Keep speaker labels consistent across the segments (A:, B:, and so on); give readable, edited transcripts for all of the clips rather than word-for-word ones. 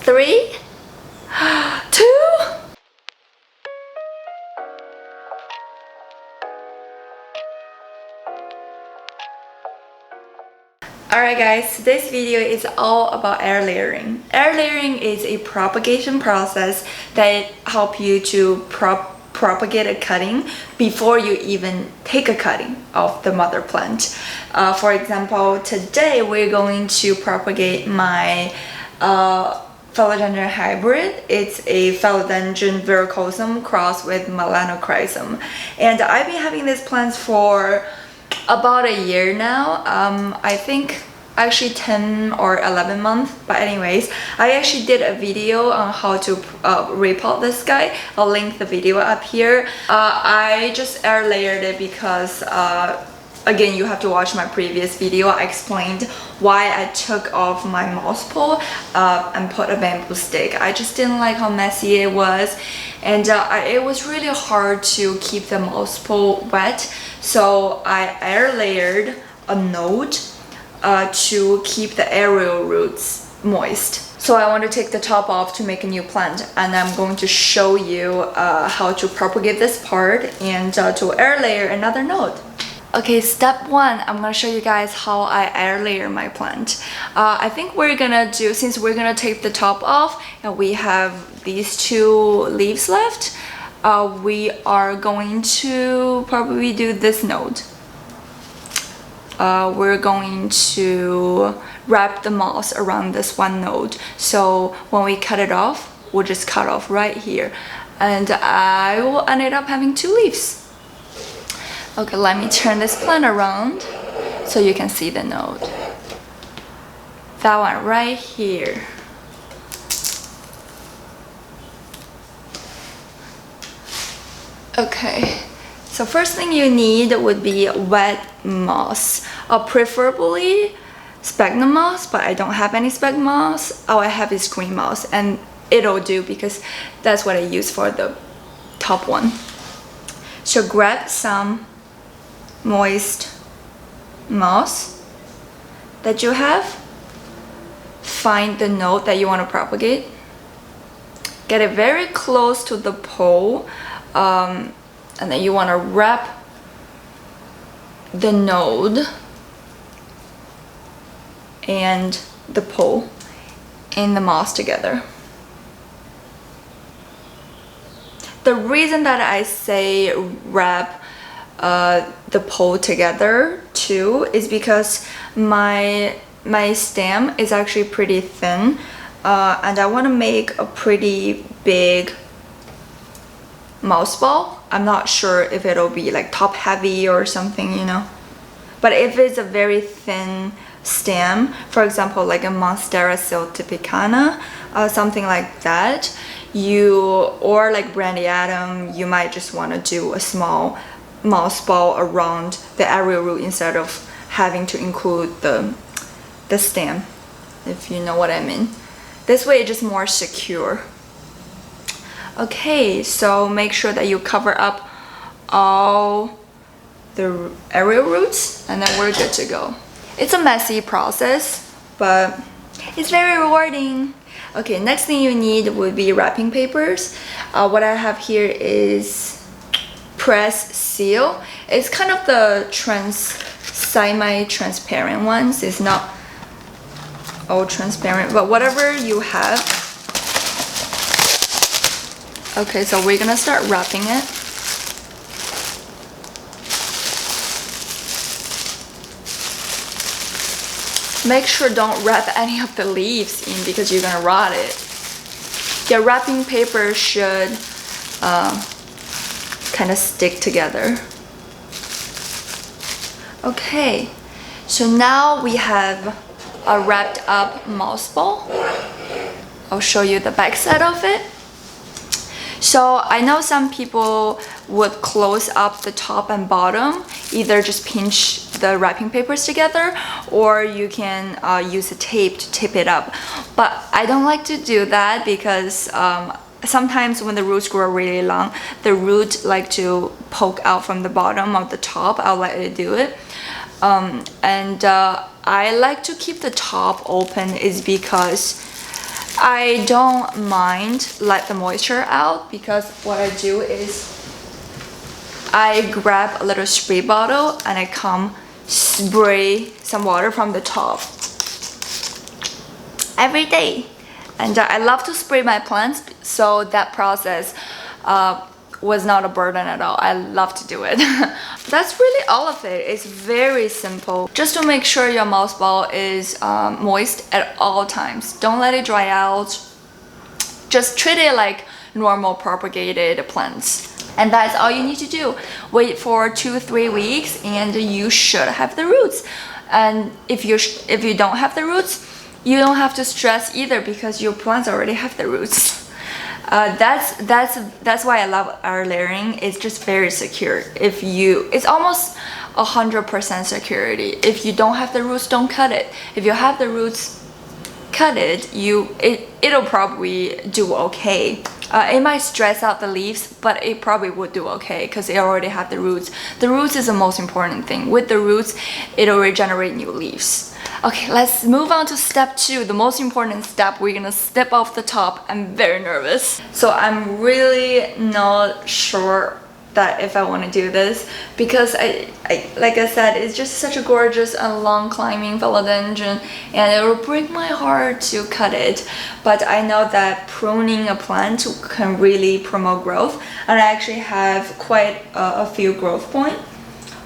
A: 3, 2. Alright guys, today's video is all about air layering. Air layering is a propagation process that helps you to propagate a cutting before you even take a cutting of the mother plant. For example, today we're going to propagate my Philodendron hybrid. It's a Philodendron Verrucosum crossed with Melanochrysum. And I've been having these plants for about a year now. I think actually 10 or 11 months, but anyways, I actually did a video on how to repot this guy. I'll link the video up here. I just air layered it because again, you have to watch my previous video. I explained why I took off my mouse pole and put a bamboo stick. I just didn't like how messy it was, and it was really hard to keep the mouse pole wet. So I air layered a node to keep the aerial roots moist. So I want to take the top off to make a new plant, and I'm going to show you how to propagate this part and to air layer another node. Okay, step 1, I'm gonna show you guys how I air layer my plant. I think we're gonna do, since we're gonna take the top off and we have these 2 leaves left, we are going to probably do this node. We're going to wrap the moss around this one node. So when we cut it off, we'll just cut off right here. And I will end up having 2 leaves. Okay, let me turn this plant around so you can see the node. That one right here. Okay, so first thing you need would be wet moss. Preferably sphagnum moss, but I don't have any sphagnum moss. All I have is green moss, and it'll do because that's what I use for the top one. So grab some moist moss that you have, find the node that you want to propagate, get it very close to the pole, and then you want to wrap the node and the pole in the moss together. The reason that I say wrap the pole together too is because my stem is actually pretty thin, and I want to make a pretty big mouse ball. I'm not sure if it'll be like top heavy or something, you know, but if it's a very thin stem, for example like a Monstera siltipicana, something like that, or like Brandy Adam, you might just want to do a small mouse ball around the aerial root instead of having to include the stem, if you know what I mean. This way it's just more secure. Okay, so make sure that you cover up all the aerial roots, and then we're good to go. It's a messy process, but it's very rewarding. Okay, next thing you need would be wrapping papers. What I have here is press seal. It's kind of the semi-transparent ones. It's not all transparent, but whatever you have. Okay, so we're gonna start wrapping it. Make sure don't wrap any of the leaves in because you're gonna rot it. Your wrapping paper should kind of stick together. Okay, so now we have a wrapped up mouse ball. I'll show you the back side of it. So I know some people would close up the top and bottom, either just pinch the wrapping papers together, or you can use a tape to tape it up. But I don't like to do that because sometimes when the roots grow really long, the root like to poke out from the bottom of the top. I'll let it do it. I like to keep the top open is because I don't mind let the moisture out, because what I do is I grab a little spray bottle and I come spray some water from the top every day. And I love to spray my plants, so that process was not a burden at all. I love to do it. That's really all of it. It's very simple. Just to make sure your mouse ball is moist at all times. Don't let it dry out. Just treat it like normal propagated plants. And that's all you need to do. Wait for 2-3 weeks and you should have the roots. And if you don't have the roots, you don't have to stress either, because your plants already have the roots. That's why I love air layering. It's just very secure. It's almost 100% security. If you don't have the roots, don't cut it. If you have the roots, cut it. It'll probably do okay. It might stress out the leaves, but it probably would do okay because it already have the roots. The roots is the most important thing. With the roots, it'll regenerate new leaves. Okay, let's move on to step 2, the most important step. We're gonna step off the top. I'm very nervous. So I'm really not sure that if I want to do this, because I like I said, it's just such a gorgeous and long climbing philodendron, and it will break my heart to cut it. But I know that pruning a plant can really promote growth, and I actually have quite a few growth points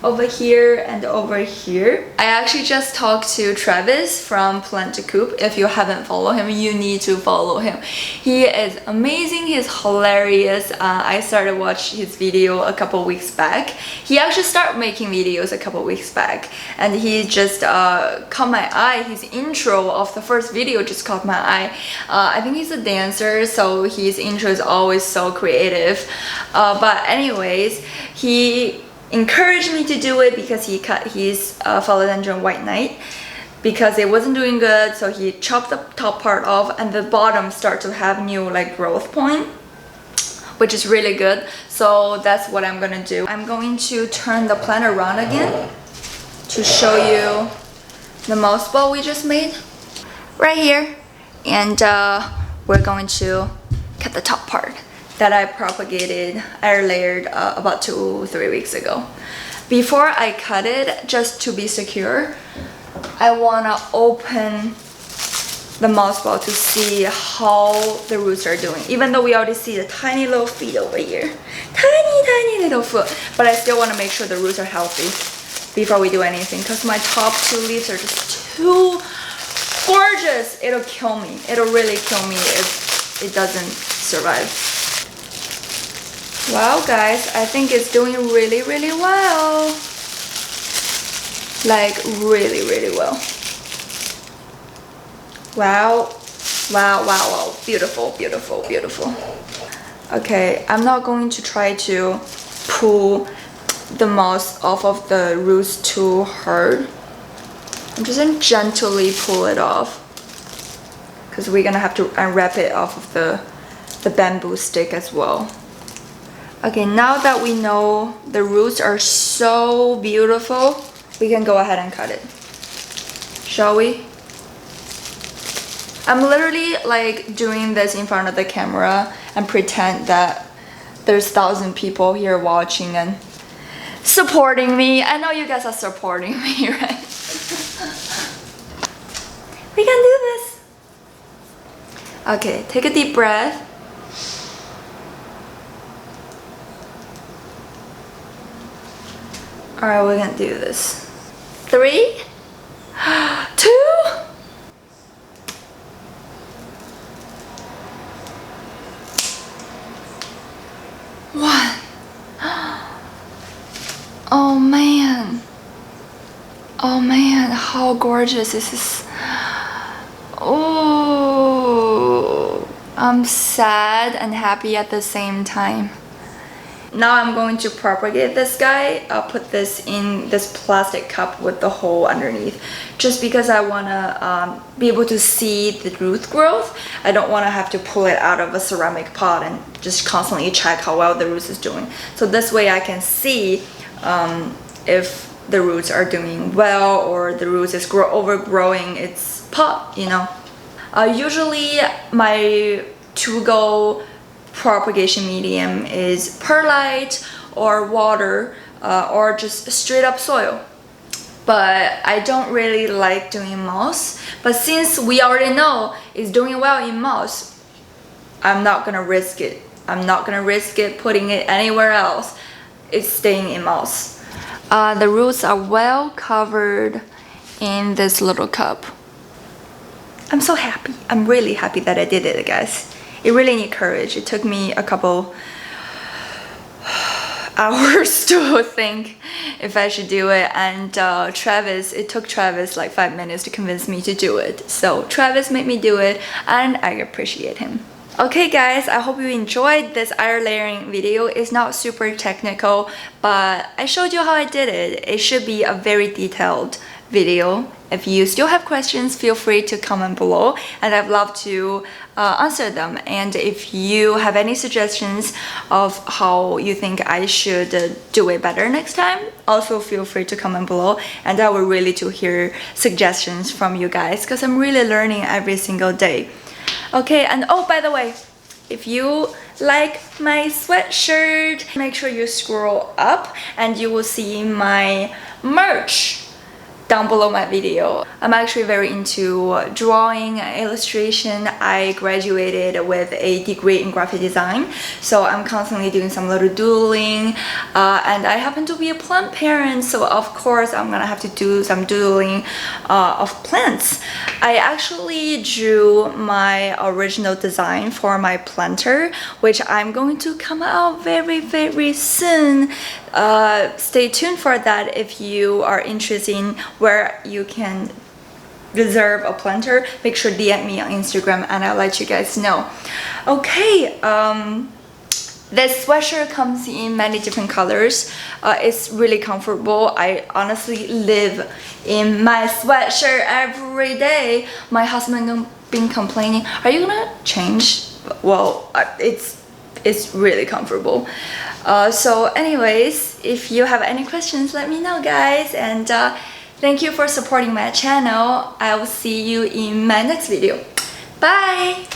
A: over here and over here. I actually just talked to Travis from Plant to Coop. If you haven't followed him, you need to follow him. He is amazing. He's hilarious. I started watching his video a couple weeks back. He actually started making videos a couple weeks back, and he just caught my eye. His intro of the first video just caught my eye. I think he's a dancer, so his intro is always so creative. But anyways, he encouraged me to do it because he cut his philodendron white knight because it wasn't doing good, so he chopped the top part off and the bottom start to have new like growth point, which is really good. So that's what I'm gonna do. I'm going to turn the plant around again to show you the mouse ball we just made right here, and we're going to cut the top part that I propagated, air layered about 2-3 weeks ago. Before I cut it, just to be secure, I wanna open the mouse ball to see how the roots are doing. Even though we already see the tiny little feet over here. Tiny little foot. But I still wanna make sure the roots are healthy before we do anything, because my top 2 leaves are just too gorgeous. It'll kill me. It'll really kill me if it doesn't survive. Wow guys, I think it's doing really well. Like really well. Wow. Beautiful. Okay, I'm not going to try to pull the moss off of the roots too hard. I'm just gonna gently pull it off, because we're gonna have to unwrap it off of the bamboo stick as well. Okay, now that we know the roots are so beautiful, we can go ahead and cut it. Shall we? I'm literally like doing this in front of the camera and pretend that there's 1,000 people here watching and supporting me. I know you guys are supporting me, right? We can do this. Okay, take a deep breath. Alright, we're gonna do this. 3, 2, 1. Oh man. Oh man, how gorgeous this is. Oh, I'm sad and happy at the same time. Now I'm going to propagate this guy. I'll put this in this plastic cup with the hole underneath, just because I want to be able to see the root growth. I don't want to have to pull it out of a ceramic pot and just constantly check how well the roots is doing. So this way I can see if the roots are doing well or the roots is overgrowing its pot, you know. Usually my to-go propagation medium is perlite or water or just straight up soil. But I don't really like doing moss. But since we already know it's doing well in moss, I'm not gonna risk it. I'm not gonna risk it putting it anywhere else. It's staying in moss. The roots are well covered in this little cup. I'm so happy. I'm really happy that I did it, guys. It really needs courage. It took me a couple hours to think if I should do it, and it took Travis like 5 minutes to convince me to do it. So Travis made me do it, and I appreciate him. Okay guys, I hope you enjoyed this air layering video. It's not super technical, but I showed you how I did it. It should be a very detailed video. If you still have questions, feel free to comment below, and I'd love to answer them. And if you have any suggestions of how you think I should do it better next time, also feel free to comment below, and I would really to hear suggestions from you guys, because I'm really learning every single day. Okay, and oh, by the way, if you like my sweatshirt, make sure you scroll up and you will see my merch down below my video. I'm actually very into drawing and illustration. I graduated with a degree in graphic design, so I'm constantly doing some little doodling, and I happen to be a plant parent, so of course I'm gonna have to do some doodling of plants. I actually drew my original design for my planter, which I'm going to come out very soon. Stay tuned for that if you are interested in where you can reserve a planter. Make sure DM me on Instagram and I'll let you guys know. Okay, this sweatshirt comes in many different colors. It's really comfortable. I honestly live in my sweatshirt every day. My husband been complaining, are you gonna change? Well, it's really comfortable. So anyways, if you have any questions, let me know, guys, and thank you for supporting my channel. I will see you in my next video. Bye!